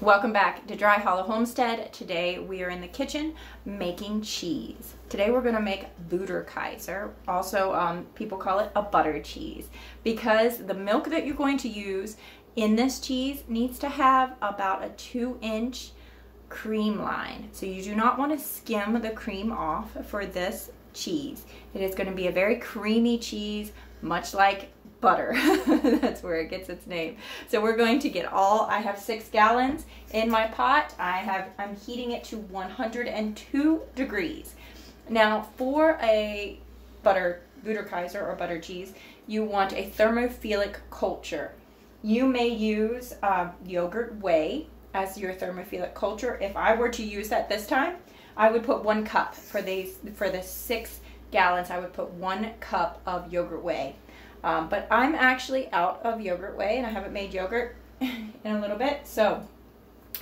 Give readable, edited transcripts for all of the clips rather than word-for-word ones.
Welcome back to Dry Hollow Homestead. Today we are in the kitchen making cheese. Today we're going to make Butterkaeser. Also, people call it a butter cheese because the milk that you're going to use in this cheese needs to have about a 2-inch cream line. So you do not want to skim the cream off for this cheese. It is going to be a very creamy cheese, much like butter. That's where it gets its name. So we're going to get I have 6 gallons in my pot. I'm heating it to 102 degrees. Now for a Butterkaeser or butter cheese, you want a thermophilic culture. You may use yogurt whey as your thermophilic culture. If I were to use that this time, I would put 1 cup for the 6 gallons. I would put 1 cup of yogurt whey. But I'm actually out of yogurt whey and I haven't made yogurt in a little bit. So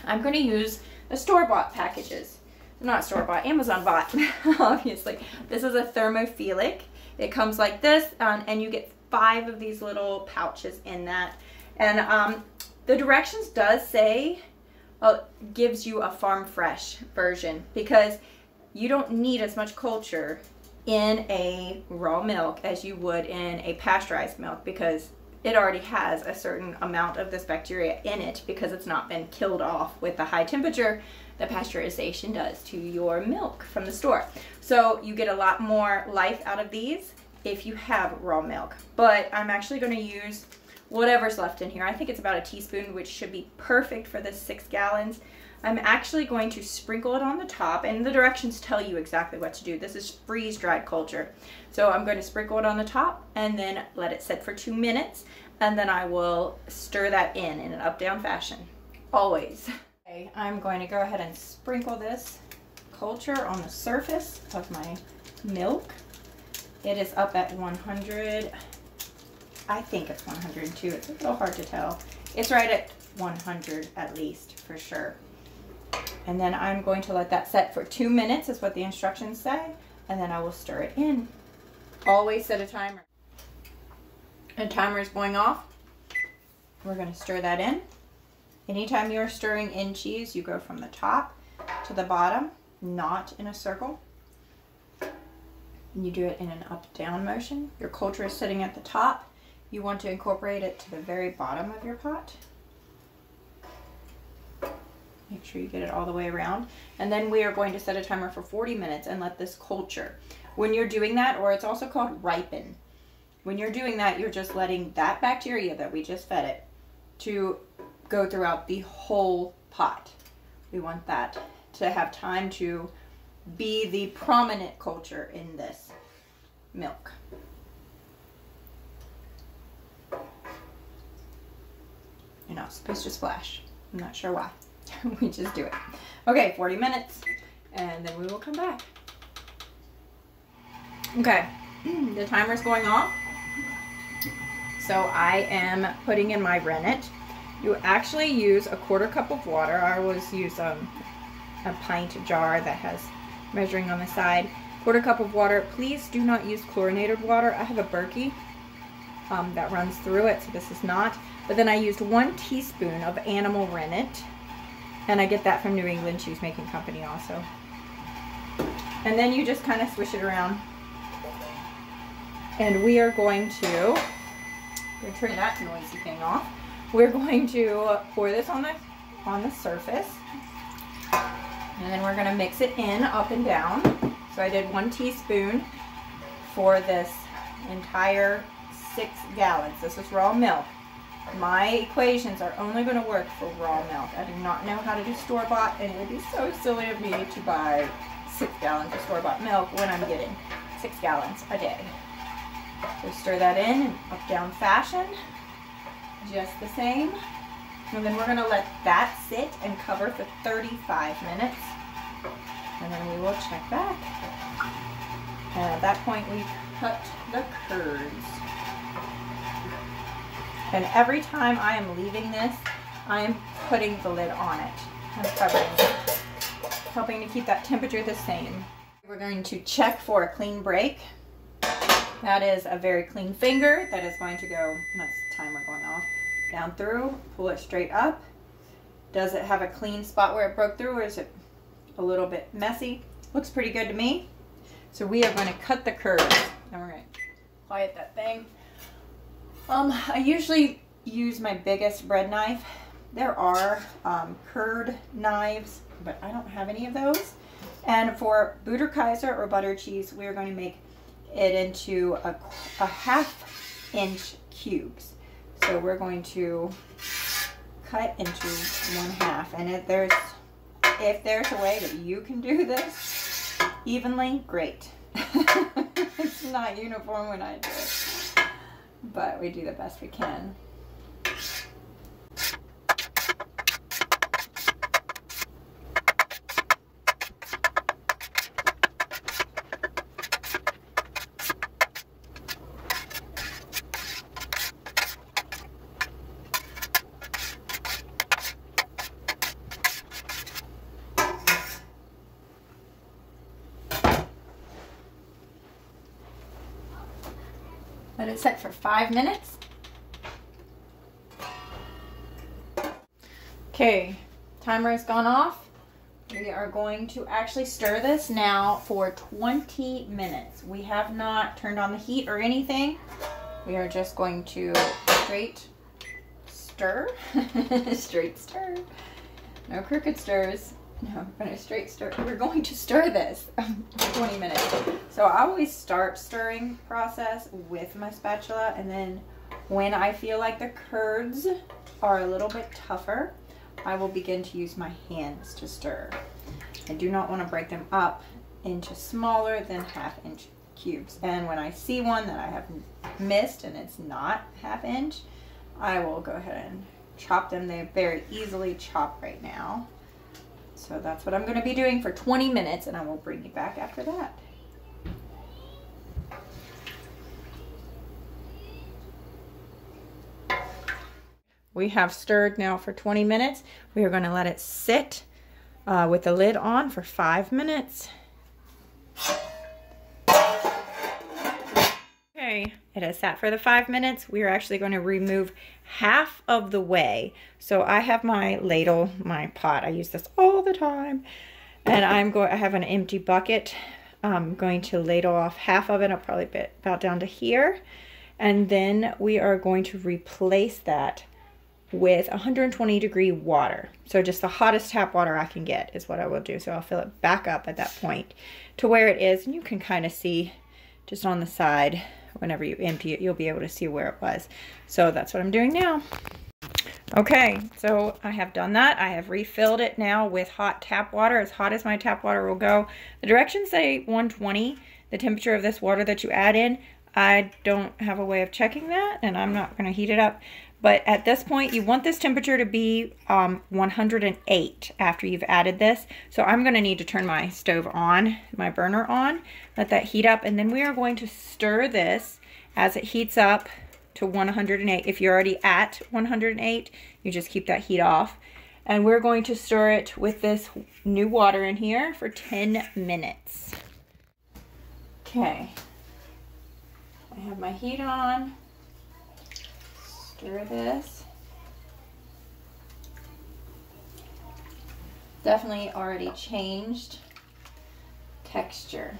I'm going to use the store-bought packages. Not store-bought, Amazon-bought, obviously. This is a thermophilic. It comes like this and you get 5 of these little pouches in that. And the directions does say, gives you a farm fresh version because you don't need as much culture in a raw milk as you would in a pasteurized milk because it already has a certain amount of this bacteria in it because it's not been killed off with the high temperature that pasteurization does to your milk from the store. So you get a lot more life out of these if you have raw milk. But I'm actually going to use whatever's left in here. I think it's about a teaspoon, which should be perfect for the 6 gallons. I'm actually going to sprinkle it on the top, and the directions tell you exactly what to do. This is freeze-dried culture. So I'm going to sprinkle it on the top and then let it sit for 2 minutes, and then I will stir that in an up-down fashion, always. Okay, I'm going to go ahead and sprinkle this culture on the surface of my milk. It is up at 100, I think it's 102. It's a little hard to tell. It's right at 100 at least, for sure. And then I'm going to let that set for 2 minutes is what the instructions say, and then I will stir it in. Always set a timer. A timer is going off. We're going to stir that in. Anytime you're stirring in cheese, you go from the top to the bottom, not in a circle. You do it in an up-down motion. Your culture is sitting at the top. You want to incorporate it to the very bottom of your pot. Make sure you get it all the way around. And then we are going to set a timer for 40 minutes and let this culture. When you're doing that, or it's also called ripen, when you're doing that, you're just letting that bacteria that we just fed it to go throughout the whole pot. We want that to have time to be the prominent culture in this milk. You're not supposed to splash. I'm not sure why. We just do it. Okay, 40 minutes, and then we will come back. Okay, the timer's going off. So I am putting in my rennet. You actually use a 1/4 cup of water. I always use a pint jar that has measuring on the side. 1/4 cup of water. Please do not use chlorinated water. I have a Berkey that runs through it, so this is not. But then I used 1 teaspoon of animal rennet. And I get that from New England Cheese Making Company also. And then you just kind of swish it around. And we are going to turn that noisy thing off. We're going to pour this on the surface. And then we're going to mix it in up and down. So I did 1 teaspoon for this entire 6 gallons. This is raw milk. My equations are only going to work for raw milk. I do not know how to do store-bought, and it would be so silly of me to buy 6 gallons of store-bought milk when I'm getting 6 gallons a day. So stir that in an up-down fashion, just the same. And then we're going to let that sit and cover for 35 minutes. And then we will check back. And at that point, we cut the curds. And every time I am leaving this, I am putting the lid on it. I'm covering it, helping to keep that temperature the same. We're going to check for a clean break. That is a very clean finger that is going to go, that's the timer going off, down through, pull it straight up, Does it have a clean spot where it broke through, or is it a little bit messy? Looks pretty good to me. So we are going to cut the curds, and we're going to quiet that thing. I usually use my biggest bread knife. There are curd knives, but I don't have any of those. And for Butterkaeser or butter cheese, we're going to make it into a 1/2 inch cubes. So we're going to cut into 1/2. And if there's a way that you can do this evenly, great. It's not uniform when I do it, but we do the best we can. Let it set for 5 minutes. Okay, timer has gone off. We are going to actually stir this now for 20 minutes. We have not turned on the heat or anything. We are just going to straight stir. Straight stir. No crooked stirs. No, we're going to straight stir. We're going to stir this for 20 minutes. So I always start stirring process with my spatula, and then when I feel like the curds are a little bit tougher, I will begin to use my hands to stir. I do not want to break them up into smaller than 1/2 inch cubes. And when I see one that I have missed and it's not 1/2 inch, I will go ahead and chop them. They're very easily chopped right now. So that's what I'm going to be doing for 20 minutes, and I will bring you back after that. We have stirred now for 20 minutes. We are going to let it sit with the lid on for 5 minutes. Okay, it has sat for the 5 minutes. We are actually going to remove half of the whey. So I have my ladle, my pot. I use this all the time. And I have an empty bucket. I'm going to ladle off half of it. I'll probably get about down to here. And then we are going to replace that with 120-degree water. So just the hottest tap water I can get is what I will do. So I'll fill it back up at that point to where it is. And you can kind of see just on the side, whenever you empty it, you'll be able to see where it was. So that's what I'm doing now. Okay, so I have done that. I have refilled it now with hot tap water, as hot as my tap water will go. The directions say 120, the temperature of this water that you add in. I don't have a way of checking that, and I'm not going to heat it up. But at this point, you want this temperature to be 108 after you've added this. So I'm going to need to turn my stove on, my burner on, let that heat up, and then we are going to stir this as it heats up to 108. If you're already at 108, you just keep that heat off. And we're going to stir it with this new water in here for 10 minutes. Okay. I have my heat on. Stir this. Definitely already changed texture.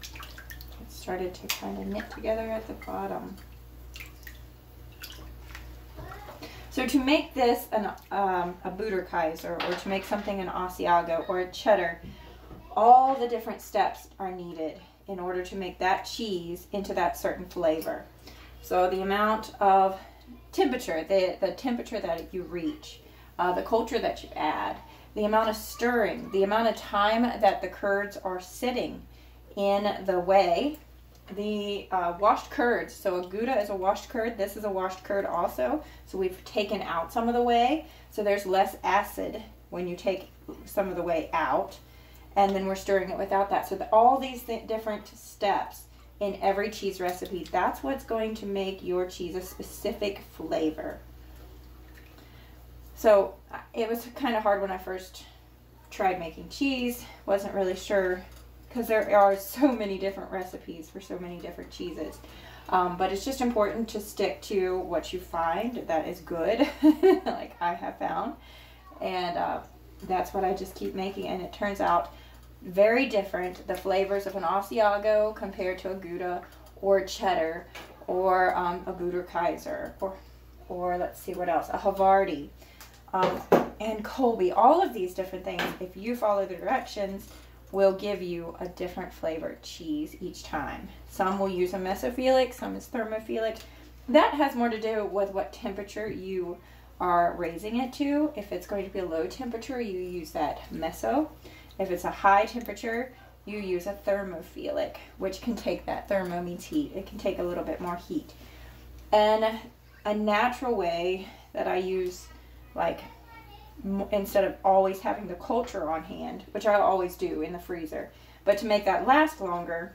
It started to kind of knit together at the bottom. So to make this a Butterkaeser, or to make something an Asiago or a cheddar, all the different steps are needed in order to make that cheese into that certain flavor. So the amount of temperature, the temperature that you reach, the culture that you add, the amount of stirring, the amount of time that the curds are sitting in the whey, the washed curds. So a Gouda is a washed curd. This is a washed curd also. So we've taken out some of the whey. So there's less acid when you take some of the whey out. And then we're stirring it without that. So all these different steps in every cheese recipe, that's what's going to make your cheese a specific flavor. So it was kind of hard when I first tried making cheese. Wasn't really sure, because there are so many different recipes for so many different cheeses. But it's just important to stick to what you find that is good, like I have found. And that's what I just keep making, and it turns out very different. The flavors of an Asiago compared to a Gouda or cheddar or a Butterkaeser or let's see what else, a Havarti and Colby. All of these different things, if you follow the directions, will give you a different flavored cheese each time. Some will use a mesophilic, some is thermophilic. That has more to do with what temperature you are raising it to. If it's going to be a low temperature, you use that meso. If it's a high temperature, you use a thermophilic, which can take that. Thermo means heat. It can take a little bit more heat. And a natural way that I use, like, instead of always having the culture on hand, which I always do in the freezer, but to make that last longer,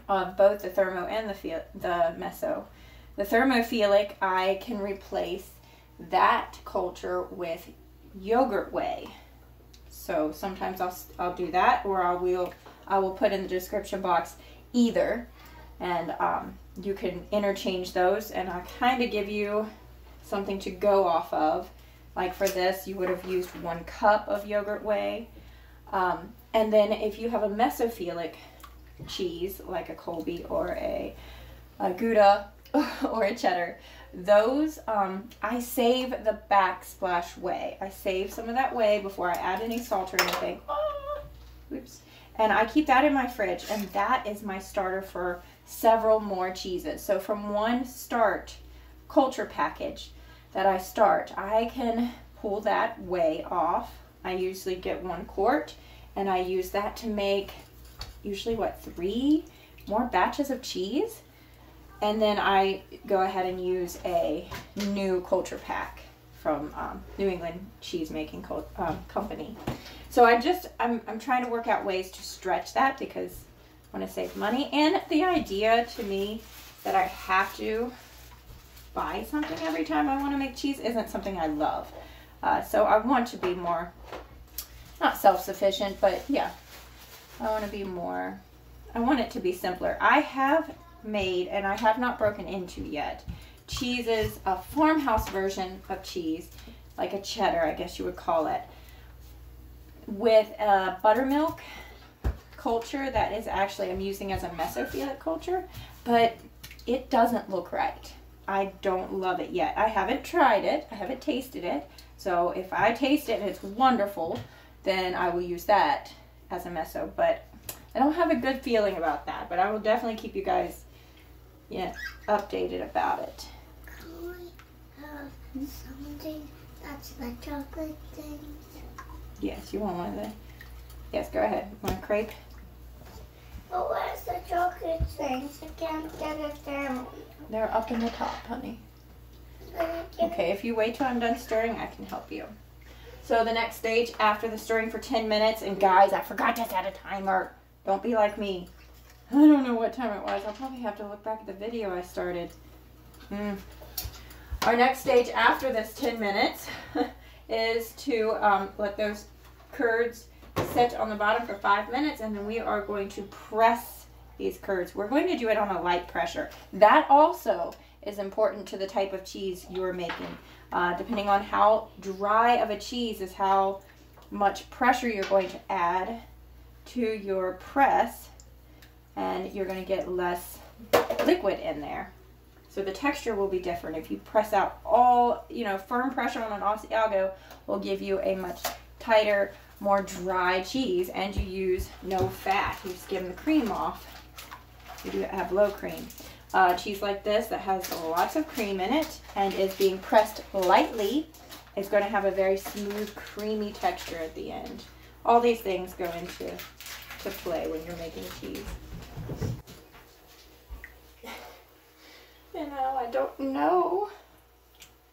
both the thermo and the meso. The thermophilic, I can replace that culture with yogurt whey. So sometimes I'll do that, or I will put in the description box either, and you can interchange those, and I kind of give you something to go off of. Like for this, you would have used 1 cup of yogurt whey, and then if you have a mesophilic cheese like a Colby or a Gouda or a cheddar, those I save the backsplash whey. I save some of that whey before I add any salt or anything. Oops. And I keep that in my fridge, and that is my starter for several more cheeses. So from one start culture package that I start, I can pull that whey off. I usually get 1 quart, and I use that to make usually 3 more batches of cheese. And then I go ahead and use a new culture pack from New England Cheese Making Company. So I'm trying to work out ways to stretch that because I want to save money. And the idea to me that I have to buy something every time I want to make cheese isn't something I love. So I want to be more, not self-sufficient, but yeah, I want it to be simpler. I have made, and I have not broken into yet, cheeses, a farmhouse version of cheese, like a cheddar, I guess you would call it, with a buttermilk culture that is actually, I'm using as a mesophilic culture, but it doesn't look right. I don't love it yet. I haven't tried it. I haven't tasted it. So if I taste it and it's wonderful, then I will use that as a meso. But I don't have a good feeling about that. But I will definitely keep you guys updated about it. Can we have something that's the chocolate things? Yes, you want one of the... Yes, go ahead. Want a crepe? But where's the chocolate things? I can't get it down. They're up in the top, honey. Okay, if you wait till I'm done stirring, I can help you. So the next stage after the stirring for 10 minutes, and guys, I forgot to set a timer. Don't be like me. I don't know what time it was. I'll probably have to look back at the video I started. Our next stage after this 10 minutes is to let those curds sit on the bottom for 5 minutes, and then we are going to press these curds. We're going to do it on a light pressure. That also is important to the type of cheese you're making. Depending on how dry of a cheese is how much pressure you're going to add to your press, and you're going to get less liquid in there. So the texture will be different. If you press out all, firm pressure on an Asiago will give you a much tighter, more dry cheese, and you use no fat. You skim the cream off. You do have low cream. Cheese like this that has lots of cream in it and is being pressed lightly is going to have a very smooth, creamy texture at the end. All these things go into play when you're making cheese. I don't know.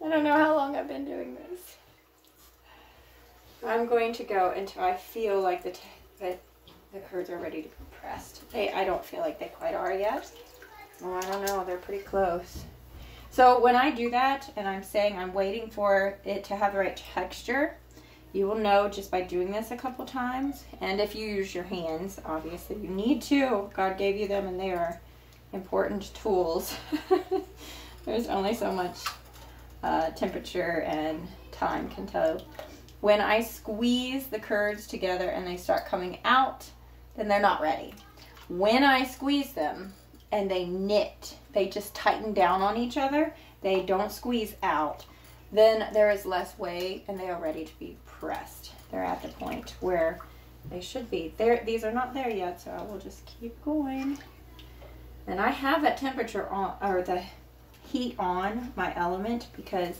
I don't know how long I've been doing this. I'm going to go until I feel like the curds are ready to be pressed. I don't feel like they quite are yet. Oh, I don't know. They're pretty close. So when I do that, and I'm saying I'm waiting for it to have the right texture, you will know just by doing this a couple times. And if you use your hands, obviously you need to. God gave you them, and they are important tools. There's only so much temperature and time can tell. When I squeeze the curds together and they start coming out, then they're not ready. When I squeeze them and they knit, they just tighten down on each other, they don't squeeze out, then there is less whey and they are ready to be pressed. They're at the point where they should be. These are not there yet, so I will just keep going. And I have that temperature on, or the heat on my element, because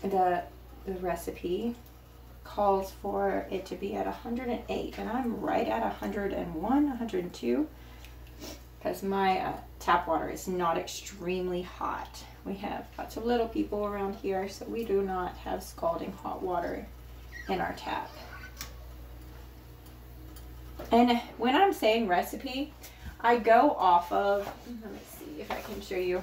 the recipe calls for it to be at 108, and I'm right at 101, 102, because my tap water is not extremely hot. We have lots of little people around here, so we do not have scalding hot water in our tap. And when I'm saying recipe, I go off of, let me see if I can show you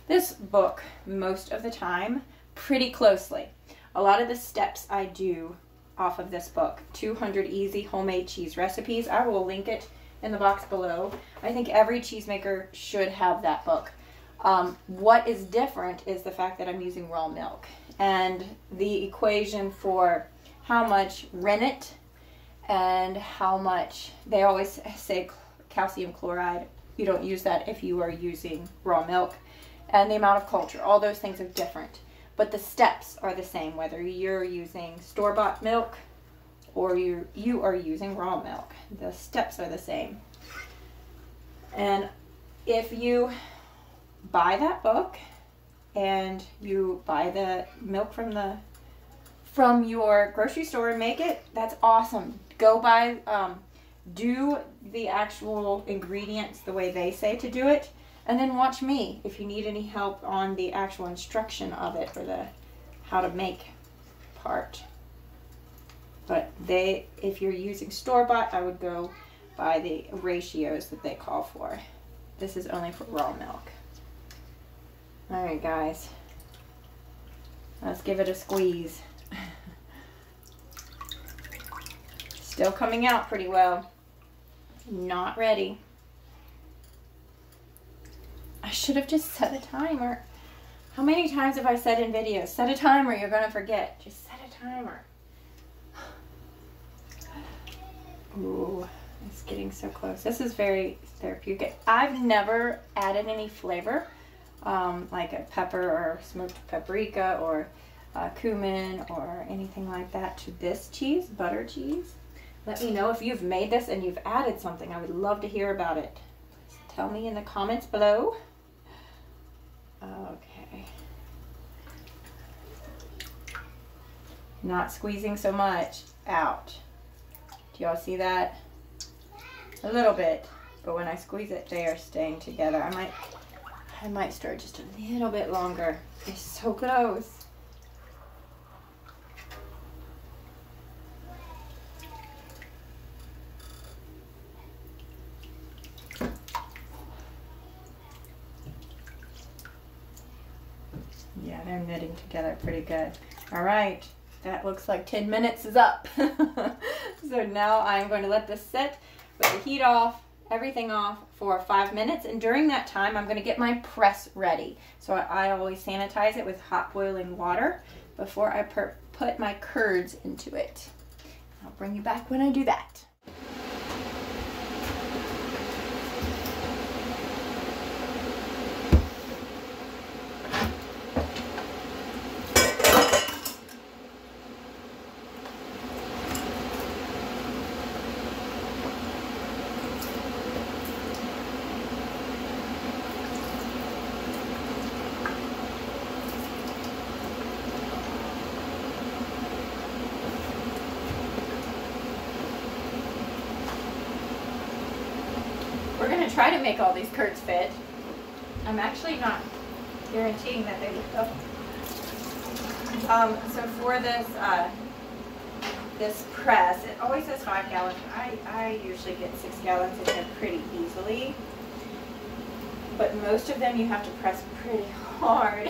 this book most of the time pretty closely. A lot of the steps I do off of this book, 200 Easy Homemade Cheese Recipes. I will link it in the box below. I think every cheesemaker should have that book. What is different is the fact that I'm using raw milk, and the equation for how much rennet and how much, they always say calcium chloride. You don't use that if you are using raw milk. And the amount of culture, all those things are different. But the steps are the same, whether you're using store-bought milk or you are using raw milk. The steps are the same. And if you buy that book and you buy the milk from your grocery store and make it, that's awesome. Go buy, do the actual ingredients the way they say to do it, and then watch me if you need any help on the actual instruction of it, or the how to make part. But if you're using store-bought, I would go by the ratios that they call for. This is only for raw milk. All right, guys, let's give it a squeeze. Still coming out pretty well. Not ready. I should have just set a timer. How many times have I said in videos, set a timer, you're gonna forget. Just set a timer. Ooh, it's getting so close. This is very therapeutic. I've never added any flavor, like a pepper or smoked paprika or cumin or anything like that to this cheese, butter cheese. Let me know if you've made this and you've added something. I would love to hear about it. Tell me in the comments below. Okay. Not squeezing so much out. Do y'all see that? A little bit, but when I squeeze it, they are staying together. I might stir just a little bit longer. It's so close. Yeah, they're knitting together pretty good. All right, that looks like 10 minutes is up. So now I'm going to let this sit with the heat off, everything off for 5 minutes. And during that time, I'm going to get my press ready. So I always sanitize it with hot boiling water before I put my curds into it. I'll bring you back when I do that. We're going to try to make all these curds fit. I'm actually not guaranteeing that they will. So for this this press, it always says 5 gallons. I usually get 6 gallons in here pretty easily. But most of them you have to press pretty hard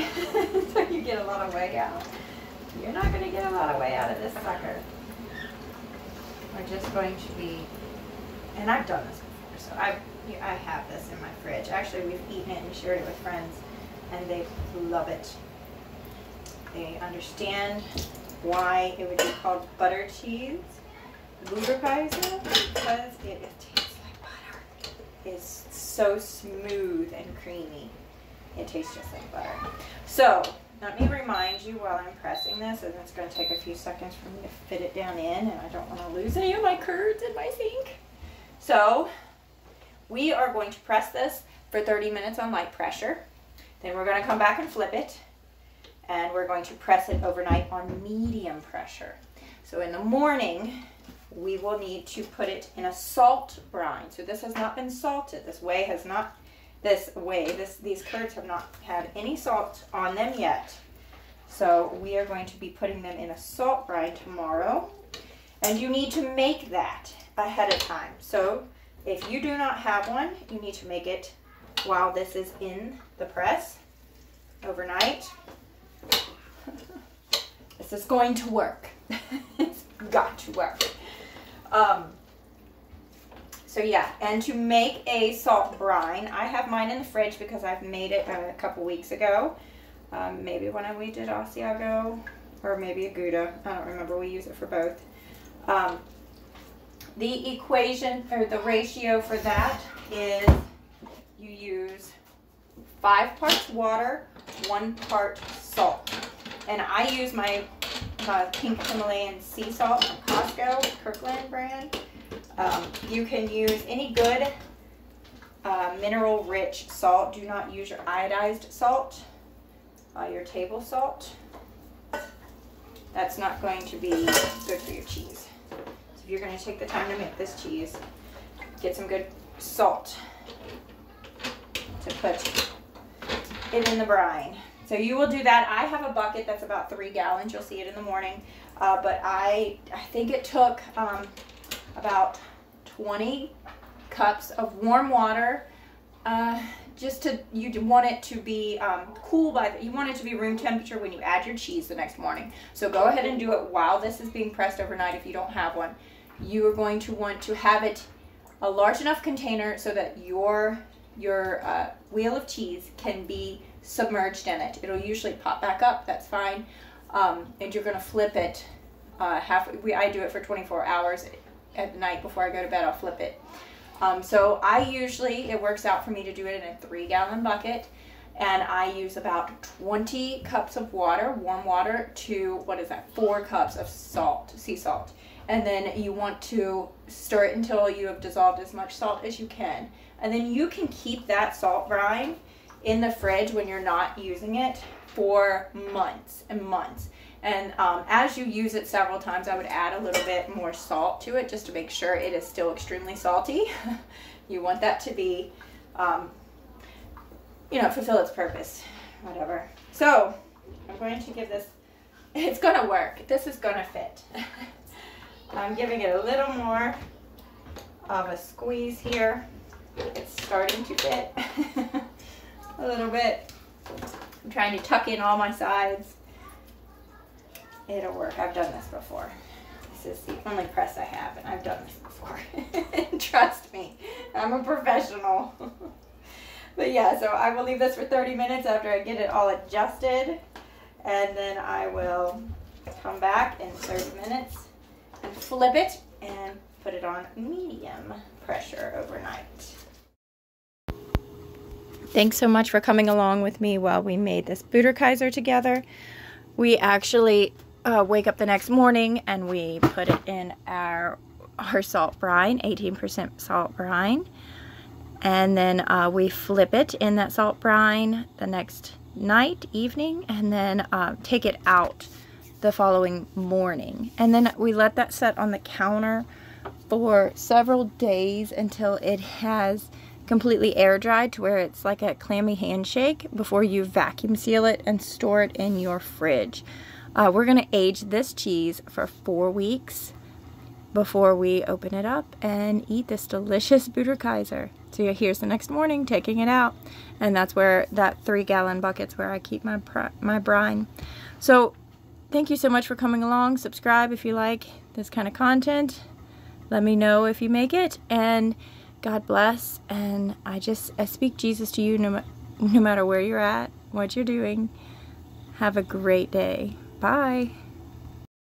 so you get a lot of whey out. You're not going to get a lot of whey out of this sucker. We're just going to be, and I've done this before, so I have this in my fridge. Actually, we've eaten it and shared it with friends, and they love it. They understand why it would be called butter cheese, Butterkaeser, because it tastes like butter. It's so smooth and creamy. It tastes just like butter. So let me remind you while I'm pressing this, and it's going to take a few seconds for me to fit it down in, and I don't want to lose any of my curds in my sink. So we are going to press this for 30 minutes on light pressure. Then we're going to come back and flip it, and we're going to press it overnight on medium pressure. So in the morning, we will need to put it in a salt brine. So this has not been salted. These curds have not had any salt on them yet. So we are going to be putting them in a salt brine tomorrow. And you need to make that ahead of time. So if you do not have one, you need to make it while this is in the press overnight. This is going to work. It's got to work. So yeah, and to make a salt brine, I have mine in the fridge because I've made it a couple weeks ago. Maybe when we did Asiago, or maybe a Gouda. I don't remember. We use it for both. The equation, or the ratio for that is you use 5 parts water, 1 part salt. And I use my pink Himalayan sea salt from Costco, Kirkland brand. You can use any good mineral-rich salt. Do not use your iodized salt, your table salt. That's not going to be good for your cheese. So if you're going to take the time to make this cheese, get some good salt to put it in the brine. So you will do that. I have a bucket that's about 3 gallons. You'll see it in the morning. But I think it took about 20 cups of warm water. You want it to be cool you want it to be room temperature when you add your cheese the next morning. So go ahead and do it while this is being pressed overnight if you don't have one. You are going to want to have it a large enough container so that your wheel of cheese can be submerged in it. It'll usually pop back up, that's fine. And you're going to flip it I do it for 24 hours at night before I go to bed. I'll flip it. So it works out for me to do it in a 3-gallon bucket, and I use about 20 cups of water, warm water, to 4 cups of salt, sea salt. And then you want to stir it until you have dissolved as much salt as you can. And then you can keep that salt brine in the fridge when you're not using it for months and months. And as you use it several times, I would add a little bit more salt to it just to make sure it is still extremely salty. You want that to be, fulfill its purpose, whatever. So I'm going to give this, it's going to work. This is going to fit. I'm giving it a little more of a squeeze here. It's starting to fit a little bit. I'm trying to tuck in all my sides. It'll work. I've done this before. This is the only press I have, and I've done this before. Trust me, I'm a professional. But yeah, so I will leave this for 30 minutes after I get it all adjusted, and then I will come back in 30 minutes and flip it and put it on medium pressure overnight. Thanks so much for coming along with me while we made this Butterkaeser together. We actually wake up the next morning and we put it in our salt brine, 18% salt brine. And then we flip it in that salt brine the next evening, and then take it out the following morning. And then we let that set on the counter for several days until it has completely air dried to where it's like a clammy handshake before you vacuum seal it and store it in your fridge. We're going to age this cheese for 4 weeks before we open it up and eat this delicious Butterkaeser. So here's the next morning, taking it out, and that's where that 3-gallon bucket's where I keep my brine. So thank you so much for coming along. Subscribe if you like this kind of content. Let me know if you make it, and God bless, and I speak Jesus to you no matter where you're at, what you're doing. Have a great day. Bye.